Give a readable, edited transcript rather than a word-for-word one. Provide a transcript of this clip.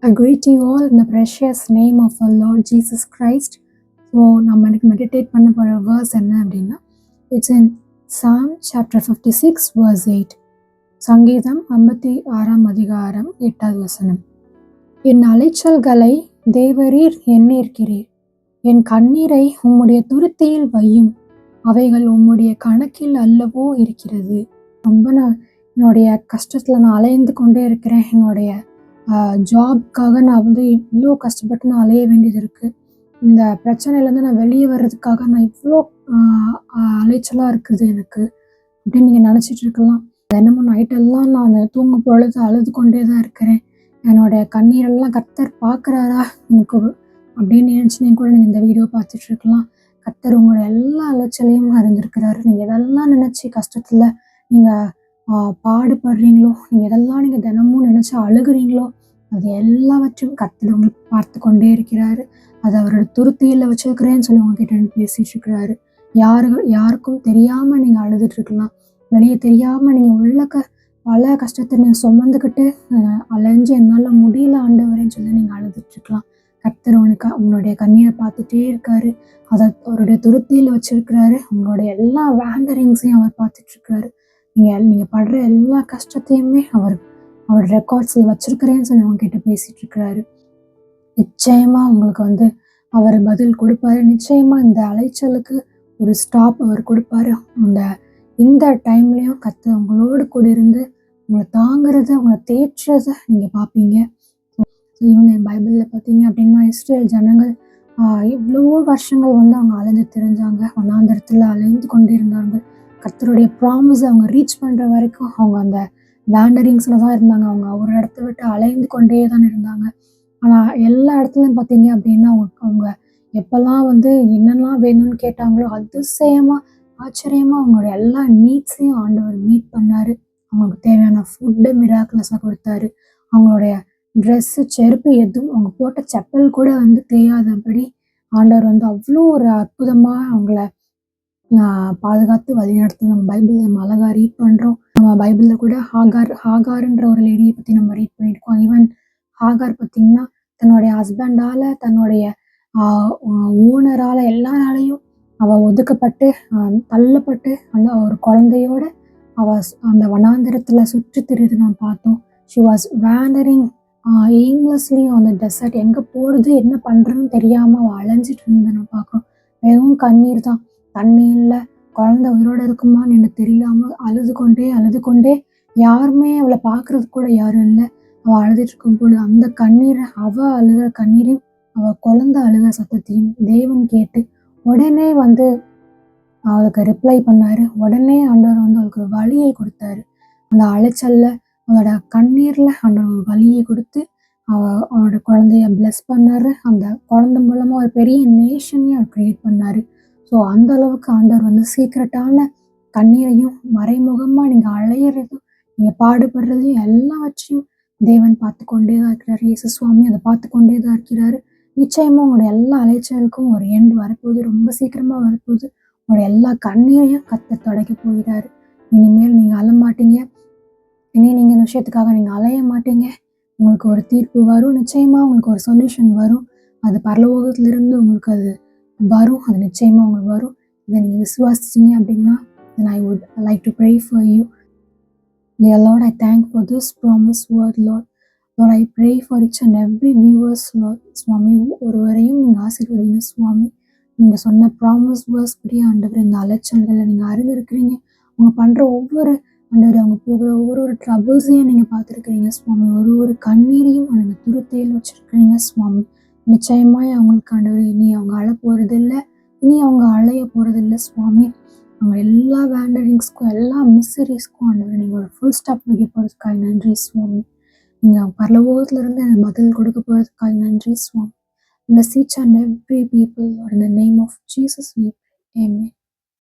I greet you all in the precious name of our Lord Jesus Christ. So நம்ம எனக்கு meditate பண்ண போகிற verse என்ன அப்படின்னா, it's in Psalm chapter 56 verse 8. சங்கீதம் 56ஆம் அதிகாரம் 8வது வசனம். என் அலைச்சல்களை தேவரீர் எண்ணிருக்கிறீர், என் கண்ணீரை உம்முடைய துருத்தியில் வையும், அவைகள் உம்முடைய கணக்கில் அல்லவோ இருக்கிறது. ரொம்ப நான் என்னுடைய கஷ்டத்தில் நான் அலைந்து கொண்டே இருக்கிறேன். என்னுடைய ஜாப்க்காக நான் இவ்வளோ கஷ்டப்பட்டு நான் அலைய வேண்டியது இருக்குது. இந்த பிரச்சனையிலேருந்து நான் வெளியே வர்றதுக்காக நான் இவ்வளோ அலைச்சலாக இருக்குது எனக்கு அப்படின்னு நீங்கள் நினச்சிட்டு இருக்கலாம். தினமும் நைட்டெல்லாம் நான் தூங்கும் பொழுது அழுது கொண்டே தான் இருக்கிறேன். என்னுடைய கண்ணீரெல்லாம் கர்த்தர் பார்க்குறாரா எனக்கு அப்படின்னு நினச்சி கூட நீங்கள் இந்த வீடியோ பார்த்துட்டு இருக்கலாம். கர்த்தர் உங்களோட எல்லா அலைச்சலையும் அறிந்திருக்கிறாரு. நீங்கள் எதெல்லாம் நினச்சி கஷ்டத்தில் நீங்கள் பாடுபடுறீங்களோ, நீங்கள் எதெல்லாம் நீங்கள் தினமும் நினச்சி அழுகுறீங்களோ, அது எல்லாவற்றையும் கர்த்தர் உங்களுக்கு பார்த்து கொண்டே இருக்கிறாரு. அது அவரோட துருத்தியில் வச்சுருக்கிறேன்னு சொல்லி உங்ககிட்ட பேசிகிட்டு இருக்கிறாரு. யாருக்கும் தெரியாமல் நீங்கள் அழுதுட்டு இருக்கலாம். வெளியே தெரியாமல் நீங்கள் உள்ள பல கஷ்டத்தை நீங்கள் சுமந்துக்கிட்டு அலைஞ்சு என்னால் முடியல ஆண்டவரேன்னு சொல்லி நீங்கள் அழுதுட்டு இருக்கலாம். கர்த்தர் உங்களுடைய கண்ணீரை பார்த்துட்டே இருக்காரு. அதை அவருடைய துருத்தியில் வச்சிருக்கிறாரு. உங்களுடைய எல்லா வேண்டரிங்ஸையும் அவர் பார்த்துட்ருக்காரு. நீங்கள் படுற எல்லா கஷ்டத்தையுமே அவர் ரெக்கார்ட்ஸில் வச்சிருக்கிறேன்னு சொல்லி அவங்ககிட்ட பேசிகிட்டு இருக்கிறாரு. நிச்சயமாக உங்களுக்கு அவர் பதில் கொடுப்பாரு. நிச்சயமாக இந்த அலைச்சலுக்கு ஒரு ஸ்டாப் அவர் கொடுப்பாரு. இந்த டைம்லேயும் கர்த்தர் உங்களோடு கூட இருந்து உங்களை தாங்கிறத, உங்களை தேற்றுறதை நீங்கள் பார்ப்பீங்க. இவங்க பைபிளில் பார்த்தீங்க அப்படின்னா, இஸ்ரேல் ஜனங்கள் இவ்வளவோ வருஷங்கள் அவங்க அலைஞ்சு திரிஞ்சாங்க. வனாந்தரத்தில் அலைந்து கொண்டே இருந்தாங்க. கர்த்தருடைய ப்ராமிஸை அவங்க ரீச் பண்ணுற வரைக்கும் அவங்க அந்த வேண்டரிங்ஸில் தான் இருந்தாங்க. அவங்க ஒரு இடத்த விட்டு அலைந்து கொண்டே தான் இருந்தாங்க. ஆனால் எல்லா இடத்துலையும் பார்த்தீங்க அப்படின்னா அவங்க எப்போல்லாம் என்னெல்லாம் வேணும்னு கேட்டாங்களோ அதிசயமாக ஆச்சரியமாக அவங்களோட எல்லா நீட்ஸையும் ஆண்டவர் மீட் பண்ணார். அவங்களுக்கு தேவையான ஃபுட்டு மிராக்கிளஸாக கொடுத்தாரு. அவங்களுடைய ட்ரெஸ்ஸு, செருப்பு எதுவும் அவங்க போட்ட செப்பல் கூட தேயாதபடி ஆண்டவர் அவ்வளோ ஒரு அற்புதமாக அவங்கள பாதுகாத்து வழிநடத்து நம்ம பைபிளில் நம்ம அழகாக ரீட் பண்ணுறோம். நம்ம பைபிளில் கூட ஹாகார்ன்ற ஒரு லேடியை பற்றி நம்ம ரீட் பண்ணியிருக்கோம். ஈவன் ஹாகார் பார்த்திங்கன்னா தன்னுடைய ஹஸ்பண்டால், தன்னுடைய ஓனரால், எல்லாராலையும் அவள் ஒதுக்கப்பட்டு தள்ளப்பட்டு ஒரு குழந்தையோட அந்த வனாந்திரத்தில் சுற்றி திரிது நம்ம பார்த்தோம். She was wandering aimlessly on the desert. எங்கே போகிறது என்ன பண்ணுறதுன்னு தெரியாமல் அவள் அலைஞ்சிட்டு இருந்ததை நம்ம பார்க்குறோம். வெறும் கண்ணீர் தான், தண்ணி இல்லை, குழந்தை உயிரோடு இருக்குமான்னு எனக்கு தெரியலாமல் அழுது கொண்டே யாருமே அவளை பார்க்குறது கூட யாரும் இல்லை. அவள் அழுதுட்டு இருக்கும் பொழுது அந்த கண்ணீரை, அவள் அழுகிற கண்ணீரையும் அவள் குழந்தை அழுகிற சத்தத்தையும் தேவன் கேட்டு உடனே அவளுக்கு ரிப்ளை பண்ணார். உடனே ஆண்டவர் அவளுக்கு ஒரு வழியை கொடுத்தாரு. அந்த அலைச்சல்ல அவளோட கண்ணீரில் ஆண்டவர் ஒரு வழியை கொடுத்து அவளோட குழந்தைய பிளஸ் பண்ணார். அந்த குழந்தை மூலமாக ஒரு பெரிய நேஷனையும் அவர் க்ரியேட் பண்ணார். ஸோ அந்த அளவுக்கு ஆண்டவர் சீக்ரெட்டான கண்ணீரையும் மறைமுகமாக நீங்கள் அலையிறதும் நீங்கள் பாடுபடுறதையும் எல்லாவற்றையும் தேவன் பார்த்து கொண்டே தான் இருக்கிறார். இயேசு சுவாமி அதை பார்த்து கொண்டே தான் இருக்கிறாரு. நிச்சயமாக உங்களோட எல்லா அலைச்சலுக்கும் ஒரு எண்டு வரப்போகுது. ரொம்ப சீக்கிரமாக வரப்போகுது. உங்களோட எல்லா கண்ணீரையும் கர்த்தர் துடைக்க போகிறாரு. இனிமேல் நீங்கள் அழ மாட்டீங்க. இனி நீங்கள் இந்த விஷயத்துக்காக நீங்கள் அலைய மாட்டீங்க. உங்களுக்கு ஒரு தீர்ப்பு வரும். நிச்சயமாக உங்களுக்கு ஒரு சொல்யூஷன் வரும். அது பரலோகத்திலிருந்து உங்களுக்கு அது வரும். அது நிச்சயமாக உங்களுக்கு வரும். இதை நீங்கள் விசுவாசிச்சிங்க அப்படின்னா, then I would like to pray for you. Dear Lord, I thank for this promised word, Lord. Lord, I pray for each and every viewers, Lord. சுவாமி, ஒருவரையும் நீங்கள் ஆசீர்வதிங்க சுவாமி. நீங்கள் சொன்ன ப்ராமிஸ் வேர்ஸ் படி ஆண்டவர் இந்த அலைச்சல்களை நீங்கள் அறிந்திருக்கிறீங்க. அவங்க பண்ணுற ஒவ்வொரு ஆண்டவர், அவங்க போகிற ஒவ்வொரு ட்ரபிள்ஸையும் நீங்கள் பார்த்துருக்கிறீங்க சுவாமி. ஒரு கண்ணீரையும் அவங்க துருத்தையில் வச்சுருக்கிறீங்க சுவாமி. நிச்சயமாக அவங்களுக்கு ஆண்டவர் இனி அவங்க அழ போகிறதில்லை, இனி அவங்க அலைய போகிறதில்லை சுவாமி. அவங்க எல்லா வேண்டரிங்ஸ்க்கும், எல்லா மிஸ்ஸரிஸ்க்கும் ஆண்டவர் நீங்கள் ஒரு ஃபுல் ஸ்டாப் வைக்க போகிறதுக்காக நன்றி சுவாமி. நீங்கள் பரலோகத்திலிருந்து எனக்கு பதில் கொடுக்க போகிறதுக்காக நன்றி சுவாமி. Bless each and every people, Lord, in the name of Jesus we pray. Amen.